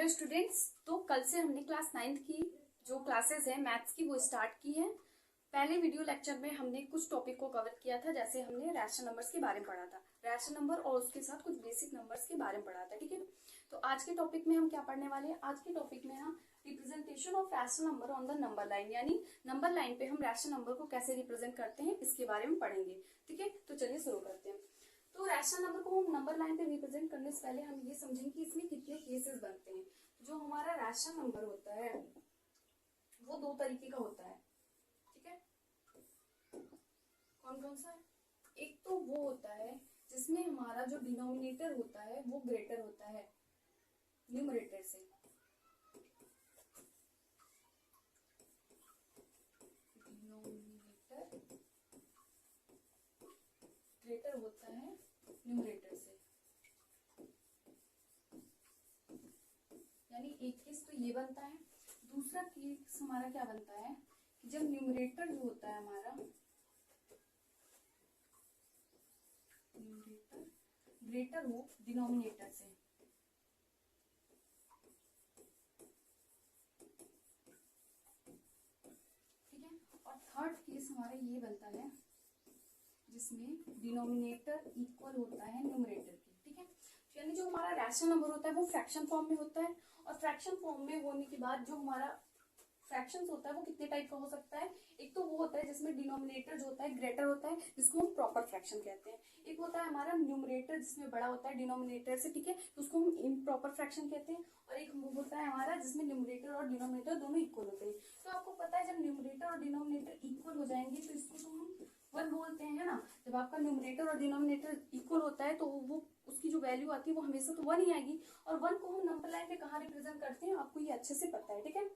Hello students. तो कल से हमने क्लास 9th की जो क्लासेस है मैथ्स की वो स्टार्ट की है। पहले वीडियो लेक्चर में हमने कुछ टॉपिक को कवर किया था, जैसे हमने रैशनल नंबर्स के बारे में पढ़ा था, रैशनल नंबर और उसके साथ कुछ बेसिक नंबर्स के बारे में पढ़ा था। ठीक है, तो आज के टॉपिक में हम क्या पढ़ने वाले हैं? आज के टॉपिक में हम representation of rational number on the number line, यानी नंबर लाइन पे हम रैशनल नंबर को कैसे रिप्रेजेंट करते हैं इसके बारे में पढ़ेंगे। ठीक है, तो चलिए शुरू करते हैं। तो रैशनल नंबर को हम नंबर लाइन पे रिप्रेजेंट करने से पहले हम ये समझेंगे कि इसमें कितने केसेस बनते हैं। जो हमारा रैशनल नंबर होता है वो दो तरीके का होता है। ठीक है, कौन कौन सा है? एक तो वो होता है जिसमें हमारा जो डिनोमिनेटर होता है वो ग्रेटर होता है न्यूमरेटर से। डिनोमिनेटर ग्रेटर होता है न्यूमरेटर से, यानी एक केस तो ये बनता है। दूसरा केस हमारा क्या बनता है कि जब न्यूमरेटर जो होता है हमारा न्यूमरेटर ग्रेटर हो डिनोमिनेटर से। ठीक है, और थर्ड केस हमारा ये बनता है जिसमें डिनोमिनेटर इक्वल होता है न्यूमरेटर के। ठीक है, यानी जो हमारा रैशनल नंबर होता है वो फ्रैक्शन फॉर्म में होता है, और फ्रैक्शन फॉर्म में होने के बाद जो हमारा फ्रैक्शंस होता है वो कितने टाइप का हो सकता है? एक तो वो होता है जिसमें डिनोमिनेटर जो होता है ग्रेटर होता है, जिसको हम प्रॉपर फ्रैक्शन कहते हैं। एक होता है हमारा न्यूमरेटर जिसमें बड़ा होता है डिनोमिनेटर से, ठीक है, तो उसको हम इम्प्रॉपर फ्रैक्शन कहते हैं। और एक वो होता है हमारा जिसमें न्यूमरेटर और डिनोमिनेटर दोनों इक्वल होते हैं। तो आपको पता है जब न्यूमरेटर और डिनोमिनेटर इक्वल हो जाएंगे तो इसको तो हम वन बोलते हैं, है ना। जब आपका न्यूमरेटर और डिनोमिनेटर इक्वल होता है तो वो उसकी जो वैल्यू आती है वो हमेशा तो वन ही आएगी। और वन को हम नंबर लाइन पे कहाँ रिप्रेजेंट करते हैं आपको ये अच्छे से पता है। ठीक है,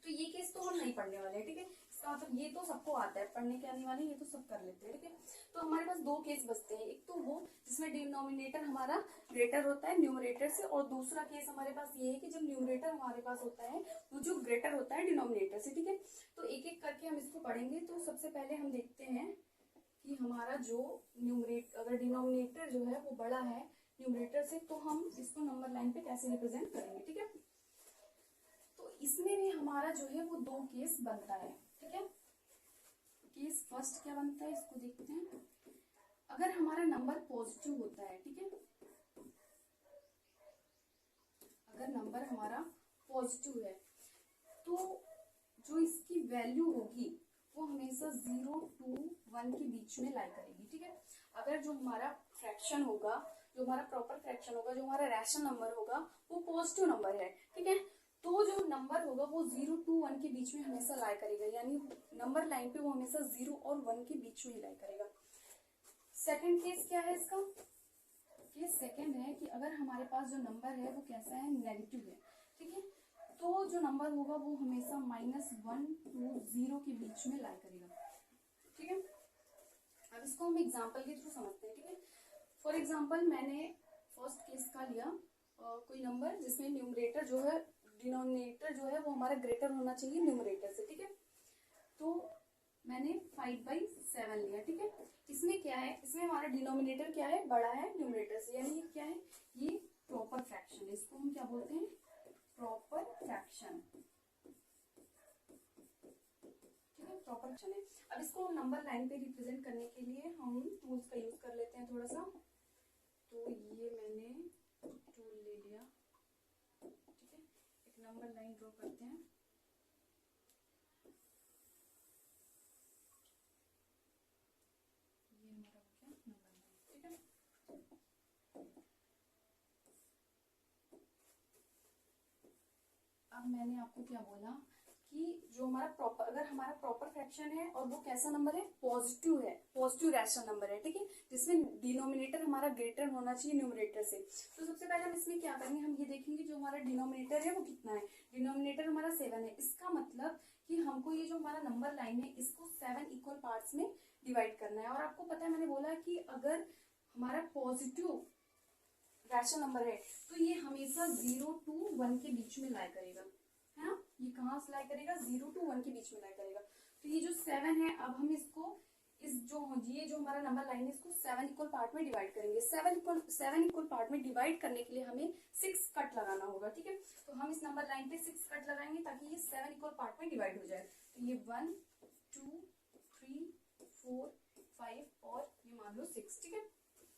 तो ये केस तो हम नहीं पढ़ने वाले हैं। ठीक है, इसका मतलब ये तो सबको आता है, पढ़ने के आने वाले ये तो सब कर लेते हैं। ठीक है, तो हमारे पास दो केस बचते हैं। एक तो वो जिसमें डिनोमिनेटर हमारा ग्रेटर होता है न्यूमरेटर से, और दूसरा केस हमारे पास ये है कि जब न्यूमरेटर हमारे पास होता है वो जो ग्रेटर होता है डिनोमिनेटर से। ठीक है, तो एक एक करके हम इसको पढ़ेंगे। तो सबसे पहले हम देखते हैं कि हमारा जो न्यूमरेटर, अगर डिनोमिनेटर जो है वो बड़ा है न्यूमरेटर से, तो हम इसको नंबर लाइन पे कैसे रिप्रेजेंट करेंगे। ठीक है, तो इसमें भी हमारा जो है वो दो केस बनता है। ठीक है, केस फर्स्ट क्या बनता है इसको देखते हैं। अगर हमारा नंबर पॉजिटिव होता है, ठीक है, अगर नंबर हमारा पॉजिटिव है तो जो इसकी वैल्यू होगी वो हमेशा 0 to 1 के बीच में लाई करेगी। ठीक है, अगर जो हमारा फ्रैक्शन होगा, जो हमारा प्रॉपर फ्रैक्शन होगा, जो हमारा रैशनल नंबर होगा वो पॉजिटिव नंबर है, ठीक है, तो जो नंबर होगा वो 0 to 1 के बीच में हमेशा लाई करेगा, यानी नंबर लाइन पे वो हमेशा 0 और 1 के बीच में ही लाई करेगा। सेकंड केस क्या है इसका? केस सेकंड है कि अगर हमारे पास जो नंबर है वो कैसा है, नेगेटिव है। ठीक है, तो जो नंबर होगा वो हमेशा -1 to 0 के बीच में लाई करेगा। ठीक है, अब इसको हम एग्जाम्पल के थ्रू समझते हैं। ठीक है, फॉर एग्जाम्पल मैंने फर्स्ट केस का लिया कोई नंबर जिसमें न्यूमरेटर जो है, डिनोमिनेटर जो है वो हमारा ग्रेटर होना चाहिए न्यूमरेटर से। ठीक है, तो मैंने 5/7 लिया। ठीक है, इसमें क्या है, इसमें हमारा डिनोमिनेटर क्या है, बड़ा है न्यूमरेटर से, यानी ये क्या है, ये प्रॉपर फ्रैक्शन है। इसको हम क्या बोलते हैं, प्रॉपर फ्रैक्शन। ठीक है, प्रॉपर फ्रैक्शन है। अब इसको हम नंबर लाइन पे रिप्रेजेंट करने के लिए हम टूल्स का यूज कर लेते हैं थोड़ा सा। तो ये मैंने टूल ले लिया। ठीक है, एक नंबर लाइन ड्रॉ करते हैं। ये हमारा हो गया नंबर लाइन। ठीक है, अब मैंने आपको क्या बोला कि जो हमारा प्रॉपर, अगर हमारा प्रॉपर फ्रैक्शन है और वो कैसा नंबर है, पॉजिटिव है, पॉजिटिव रैशनल नंबर है, ठीक है, जिसमें डिनोमिनेटर हमारा ग्रेटर होना चाहिए न्यूमरेटर से। तो सबसे पहले हम इसमें क्या करेंगे, हम ये देखेंगे जो हमारा डिनोमिनेटर है वो कितना है। डिनोमिनेटर हमारा 7 है, इसका मतलब कि हमको ये जो हमारा नंबर लाइन है इसको 7 इक्वल पार्ट्स में डिवाइड करना है। और आपको पता है मैंने बोला कि अगर हमारा पॉजिटिव रैशनल नंबर है तो ये हमेशा 0 to 1 के बीच में लाई करेगा, है ना। ये कहाँ से लाई करेगा, 0 to 1 के बीच में लाई करेगा। तो ये जो 7 है, अब हम इसको इस जो ये जो हमारा नंबर लाइन है इसको 7 इक्वल पार्ट में डिवाइड करेंगे। 7 इक्वल पार्ट में डिवाइड करने के लिए हमें 6 कट लगाना होगा। ठीक है, हम इस नंबर लाइन पे 6 कट लगाएंगे ताकि ये 7 इक्वल पार्ट में डिवाइड हो जाए। तो ये 1 2 3 4 5 और ये मान लो 6, ठीक है।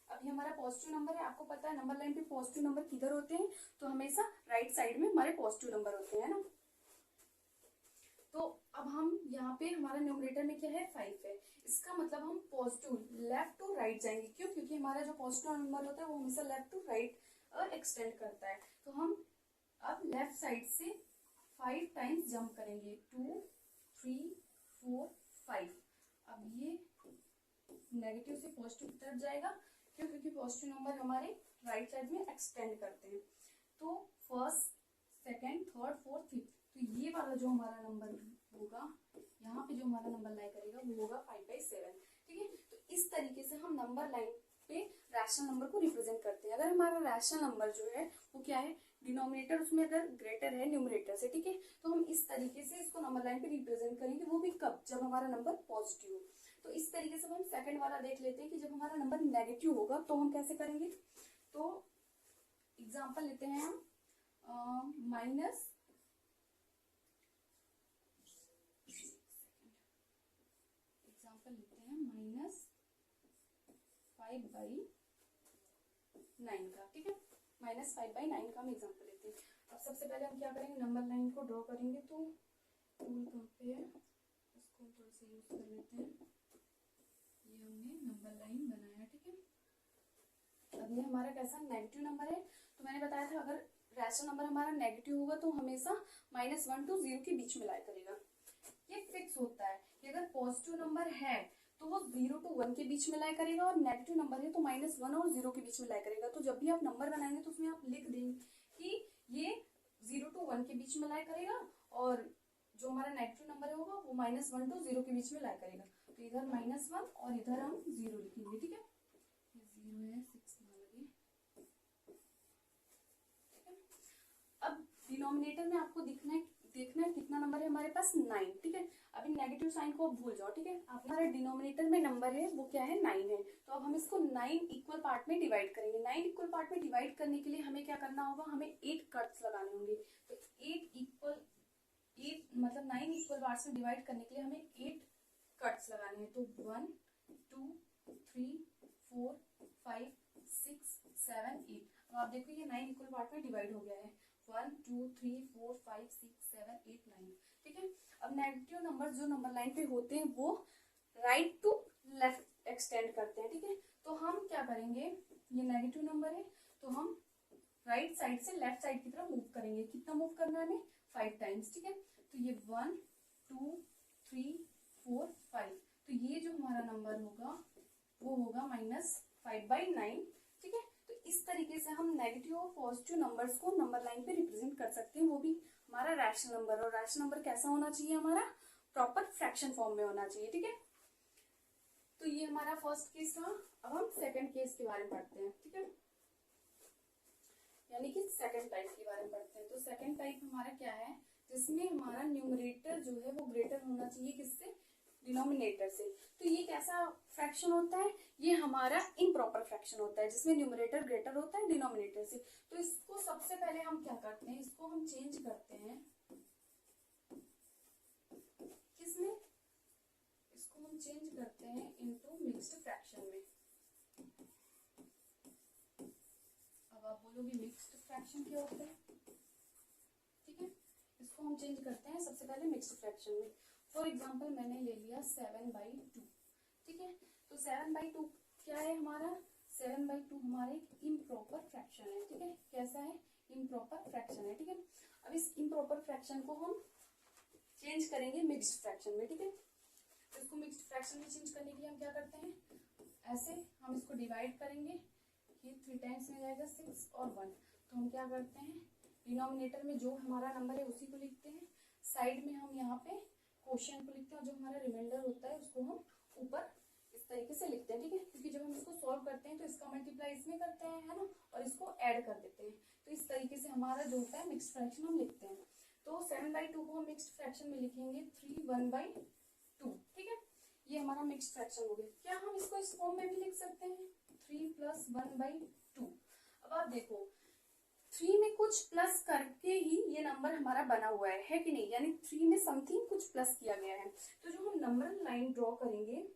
अब ये हमारा पॉजिटिव नंबर है। आपको पता है नंबर लाइन पे पॉजिटिव नंबर किधर होते हैं, तो हमेशा राइट साइड में हमारे पॉजिटिव नंबर होते हैं ना। तो अब हम यहाँ पे हमारा न्यूमरेटर में क्या है 5 है, इसका मतलब हम पॉजिटिव लेफ्ट टू राइट जाएंगे। क्यों? क्योंकि हमारा जो पॉजिटिव नंबर होता है वो हमेशा लेफ्ट टू राइट एक्सटेंड करता है। तो हम अब लेफ्ट साइड से 5 टाइम्स जंप करेंगे, 2 3 4 5। अब ये नेगेटिव से पॉजिटिव की तरफ जाएगा। क्यों? क्योंकि पॉजिटिव नंबर हमारे राइट साइड में एक्सटेंड करते हैं। तो first second third fourth fifth, तो ये वाला जो हमारा नंबर होगा, यहाँ पे जो हमारा नंबर लाई करेगा वो होगा 5/7, ठीक है। तो इस तरीके से हम नंबर लाइन पे रैशनल नंबर को रिप्रेजेंट करते हैं। अगर हमारा रैशनल नंबर जो है वो क्या है, डिनोमिनेटर उसमें अगर ग्रेटर है न्यूमरेटर से, ठीक है, तो हम इस तरीके से इसको नंबर लाइन पे रिप्रेजेंट करेंगे। वो भी कब? जब हमारा नंबर पॉजिटिव हो। तो इस तरीके से हम सेकंड वाला देख लेते हैं कि जब हमारा नंबर नेगेटिव होगा तो हम कैसे करेंगे। तो एग्जाम्पल लेते हैं हम माइनस -5/9 का, ठीक है। -5/9 का हम एग्जाम्पल लेते हैं। अब सबसे पहले हम क्या करेंगे, नंबर लाइन को ड्रॉ करेंगे। तो टूल कहाँ पे है, इसको थोड़ा सा यूज कर लेते हैं। ये हमने नंबर लाइन बनाया, ठीक है। अब ये हमारा कैसा नेगेटिव नंबर है। तो मैंने बताया था अगर रैशनल नंबर हमारा नेगेटिव होगा तो हमेशा -1 to 0 के बीच में लाया करेगा। ये फिक्स होता है कि अगर पॉजिटिव नंबर है तो वो 0 to 1 के बीच में लाया करेगा, और नेगेटिव नंबर है तो -1 और 0 के बीच में लाया करेगा। तो जब भी आप नंबर बनाएंगे तो उसमें आप लिख देंगे कि ये 0 to 1 के बीच में लाया करेगा, और जो हमारा नेगेटिव नंबर होगा वो -1 to 0 के बीच में लाया करेगा। तो इधर -1 और इधर हम 0 लिखेंगे, ठीक है। 0 है 6 ना लगे, ठीक है। अब डिनोमिनेटर में आपको देखना है कितना नंबर है हमारे पास, 9, ठीक है। अभी नेगेटिव साइन को भूल जाओ, ठीक है। हमारे डिनोमिनेटर में नंबर है वो क्या है, 9 है। तो अब हम इसको 9 इक्वल पार्ट में डिवाइड करेंगे। 9 इक्वल पार्ट में डिवाइड करने के लिए हमें क्या करना होगा, हमें 8 कट्स लगाने होंगे। तो 8 मतलब 9 इक्वल पार्ट्स में डिवाइड करने के लिए हमें 8 कट्स लगाने हैं। तो 1 2 3 4 5 6 7 8। अब आप देखो ये 9 इक्वल पार्ट में डिवाइड हो गया है। 1 2 3 4 5 6 7 8 9, ठीक है। अब नेगेटिव नंबर जो नंबर लाइन पे होते हैं वो राइट टू लेफ्ट एक्सटेंड करते हैं, ठीक है। तो हम क्या करेंगे, ये नेगेटिव नंबर है तो हम राइट साइड से लेफ्ट साइड की तरफ मूव करेंगे। कितना मूव करना है हमें, 5 टाइम्स, ठीक है। तो ये 1 2 3 4 5। तो ये जो हमारा नंबर होगा वो होगा -5/9, ठीक है। तो इस तरीके से हम नेगेटिव और पॉजिटिव नंबर्स को नंबर लाइन पे रिप्रेजेंट कर सकते हैं, वो भी हमारा रैशनल नंबर। और रैशनल नंबर कैसा होना चाहिए, हमारा प्रॉपर फ्रैक्शन फॉर्म में होना चाहिए, ठीक है। तो ये हमारा फर्स्ट केस था। अब हम सेकंड केस के बारे में पढ़ते हैं, ठीक है, यानी कि सेकंड टाइप के बारे में पढ़ते हैं। तो सेकंड टाइप हमारा क्या है, जिसमें हमारा न्यूमरेटर जो है वो ग्रेटर होना चाहिए किससे, डिनोमिनेटर से। तो ये कैसा फ्रैक्शन होता है, ये हमारा इम्प्रॉपर फ्रैक्शन होता है जिसमें न्यूमरेटर ग्रेटर होता है डिनोमिनेटर से। तो इसको सबसे पहले हम क्या करते हैं, इसको हम चेंज करते हैं किसमें, इसको हम चेंज करते हैं इनटू मिक्स्ड फ्रैक्शन में। अब आप बोलोगे मिक्स्ड फ्रैक्शन क्या होता है, ठीक है। इसको हम चेंज करते हैं सबसे पहले मिक्स्ड फ्रैक्शन में। फॉर एग्जाम्पल मैंने ले लिया 7/2, ठीक है। तो 7/2 क्या है हमारा, 7/2 हमारा एक इम्प्रॉपर फ्रैक्शन है, ठीक है। कैसा है, इम्प्रॉपर फ्रैक्शन है, ठीक है। अब इस इम्प्रॉपर फ्रैक्शन को हम चेंज करेंगे मिक्स्ड फ्रैक्शन में, ठीक है। तो इसको मिक्स्ड फ्रैक्शन में चेंज करने के लिए हम क्या करते हैं, ऐसे हम इसको डिवाइड करेंगे। ये 3 टाइम्स में जाएगा 6 और 1। तो हम क्या करते हैं, डिनोमिनेटर में जो हमारा नंबर है उसी को लिखते हैं, साइड में हम यहाँ पे क्वोशिएंट को लिखते हैं, और जो हमारा रिमाइंडर होता है उसको हम ऊपर इस तरीके से लिखते हैं, ठीक है। क्योंकि जब हम इसको सॉल्व करते हैं तो इसका मल्टीप्लाई इसमें करते हैं, है ना, और इसको ऐड कर देते हैं। तो इस तरीके से हमारा जो होता है मिक्स्ड फ्रैक्शन हम लिखते हैं। तो 7/2 को हम मिक्स्ड फ्रैक्शन में लिखेंगे 3/1/2, ठीक है। ये हमारा मिक्स्ड फ्रैक्शन हो गया। क्या हम इसको इस फॉर्म में भी लिख सकते हैं, 3 + 1/2। अब आप देखो 3 में कुछ प्लस करके ही ये नंबर हमारा बना हुआ है कि नहीं, यानी 3 में समथिंग कुछ प्लस किया गया है। तो जो हम नंबर लाइन ड्रॉ करेंगे,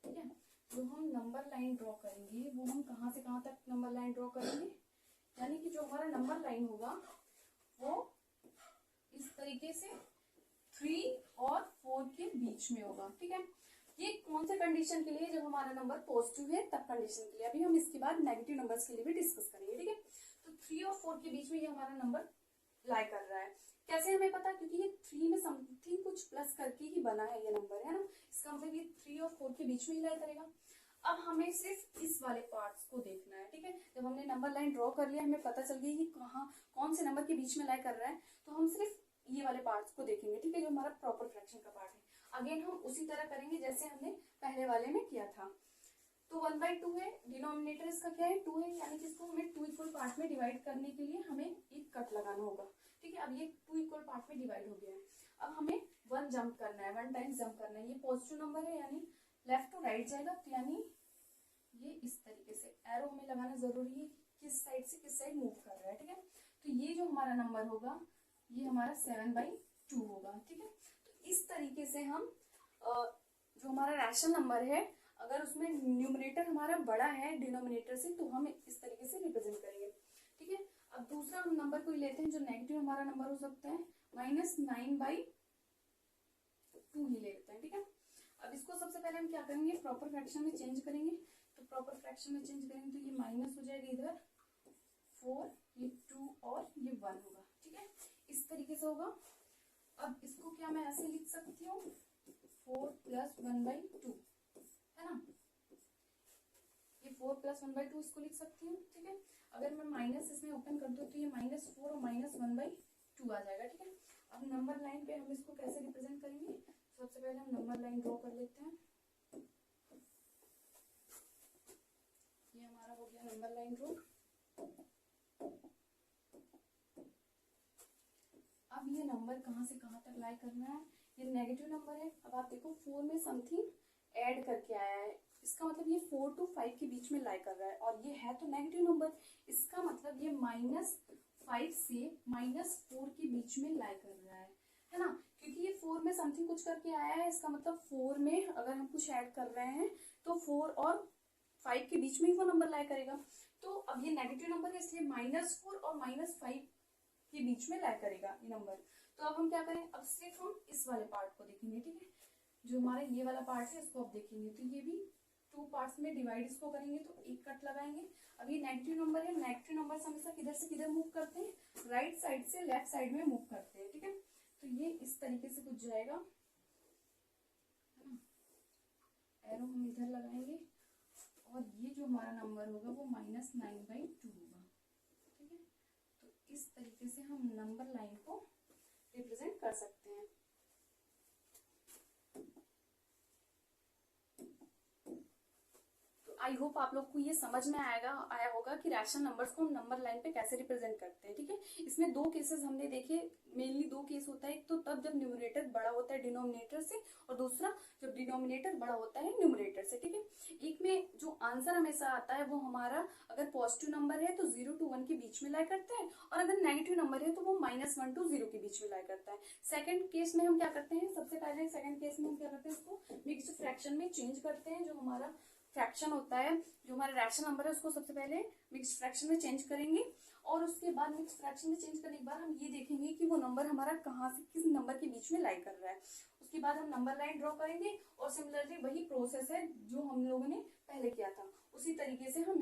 ठीक है, जो हम नंबर लाइन ड्रॉ करेंगे वो हम कहाँ से कहाँ तक नंबर लाइन ड्रॉ करेंगे, यानी कि जो हमारा नंबर लाइन होगा वो इस तरीके से 3 और 4 के बीच में होगा। ठीक है, ये कौन से कंडीशन के लिए, जब हमारा नंबर पॉजिटिव है तब कंडीशन के लिए। अभी हम इसके बाद नेगेटिव नंबर्स के लिए भी डिस्कस करेंगे। ठीक है, तो 3 और 4 के बीच में ये हमारा नंबर लाई कर रहा है। कैसे हमें पता, क्योंकि ये 3 में समथिंग कुछ प्लस करके ही बना है ये नंबर, है ना, इसका मतलब ये 3 और 4 के बीच में ही लाई करेगा। अब हमें सिर्फ इस वाले पार्ट्स को देखना है। ठीक है, जब हमने नंबर लाइन ड्रॉ कर लिया, हमें पता चल गया कि कहाँ कौन से नंबर के बीच में लाई कर रहा है, तो हम सिर्फ ये वाले पार्ट्स को देखेंगे। ठीक है, जो हमारा प्रॉपर फ्रैक्शन का पार्ट है। अगेन हम उसी तरह करेंगे जैसे हमने पहले वाले में किया था। तो 1/2 है, डिनोमिनेटर इसका क्या है 2 है, यानी कि इसको हमें 2 इक्वल पार्ट में डिवाइड करने के लिए हमें एक कट लगाना होगा। ठीक है, अब ये 2 इक्वल पार्ट में डिवाइड हो गया है। अब हमें 1 जंप करना है, 1 टाइम्स जंप करना है। ये पॉजिटिव नंबर है, यानी लेफ्ट टू राइट जाएगा, तो यानी ये इस तरीके से एरो हमें लगाना जरूरी है, किस साइड से किस साइड मूव कर रहा है। ठीक है, तो ये जो हमारा नंबर होगा ये हमारा 7/2 होगा। ठीक है, तो इस तरीके से हम जो हमारा रैशनल नंबर है, अगर उसमें न्यूमरेटर हमारा बड़ा है डिनोमिनेटर से, तो हम इस तरीके से रिप्रेजेंट करेंगे। ठीक है, अब दूसरा हम नंबर कोई लेते हैं जो नेगेटिव हमारा नंबर हो सकता है, -9/2 ही ले लेते हैं। ठीक है, अब इसको सबसे पहले हम क्या करेंगे, प्रॉपर फ्रैक्शन में चेंज करेंगे। तो प्रॉपर फ्रैक्शन में चेंज करेंगे तो ये माइनस हो जाएगा इधर 4, ये 2 और ये 1 होगा। ठीक है, इस तरीके से होगा। अब इसको क्या मैं ऐसे लिख सकती हूँ, 4 + 1/2, है ना, ये 4 + 1/2 इसको लिख सकती हूँ। ठीक है, अगर मैं माइनस इसमें ओपन कर दूँ तो ये -4 और -1/2 आ जाएगा। ठीक है, अब नंबर लाइन पे हम इसको कैसे रिप्रेजेंट करेंगे, सबसे पहले हम नंबर लाइन ड्रॉ कर लेते हैं। ये हमारा हो गया नंबर लाइन ड्रॉ। अब ये नंबर कहाँ से कहाँ तक लाई करना है, ये नेगेटिव नंबर है। अब आप देखो 4 में समथिंग ऐड करके आया है, इसका मतलब ये 4 to 5 के बीच में लाई कर रहा है, और ये है तो नेगेटिव नंबर, इसका मतलब ये -5 से -4 के बीच में लाई कर रहा है ना, क्योंकि ये 4 में समथिंग कुछ करके आया है, इसका मतलब 4 में अगर हम कुछ ऐड कर रहे हैं तो 4 और 5 के बीच में ही वो नंबर लाई करेगा। तो अब ये नेगेटिव नंबर है, इसलिए -4 और -5 के बीच में लाई करेगा ये नंबर। तो अब हम क्या करें, अब सिर्फ हम इस वाले पार्ट को देखेंगे। ठीक है, जो हमारा ये वाला पार्ट है इसको अब देखेंगे, तो ये भी 2 पार्ट्स में डिवाइड इसको करेंगे, तो एक कट लगाएंगे। अब ये नेगेटिव नंबर है, नेगेटिव नंबर हमेशा किधर से किधर मूव करते हैं, राइट साइड से लेफ्ट साइड में मूव करते हैं। ठीक है, तो ये इस तरीके से कुछ जाएगा, है ना, एरो हम इधर लगाएंगे, और ये जो हमारा नंबर होगा वो -9/2 होगा। ठीक है, तो इस तरीके से हम नंबर लाइन को रिप्रेजेंट कर सकते हैं। आई होप आप लोग को ये समझ में आया होगा कि रैशनल नंबर्स को हम नंबर लाइन पे कैसे रिप्रेजेंट करते हैं। ठीक है, इसमें 2 केसेस हमने देखे, मेनली 2 केस होता है, एक तो तब जब न्यूमरेटर बड़ा होता है डिनोमिनेटर से, और दूसरा जब डिनोमिनेटर बड़ा होता है न्यूमरेटर से। ठीक है, एक में जो आंसर हमेशा आता है वो हमारा अगर पॉजिटिव नंबर है तो 0 to 1 के बीच में लाई करता है, और अगर नेगेटिव नंबर है तो वो -1 to 0 के बीच में लाई करता है। सेकंड केस में हम क्या करते हैं, सबसे पहले सेकंड केस में हम क्या करते हैं, इसको मिक्स्ड फ्रैक्शन में चेंज करते हैं। जो हमारा फ्रैक्शन होता है, जो हमारा रैशनल नंबर है, उसको सबसे पहले मिक्स्ड फ्रैक्शन में चेंज करेंगे, और उसके बाद मिक्स्ड फ्रैक्शन में चेंज करने के बाद हम ये देखेंगे कि वो नंबर हमारा कहाँ से किस नंबर के बीच में लाई कर रहा है। उसके बाद हम नंबर लाइन ड्रॉ करेंगे, और सिमिलरली वही प्रोसेस है जो हम लोगों ने पहले किया था, उसी तरीके से हम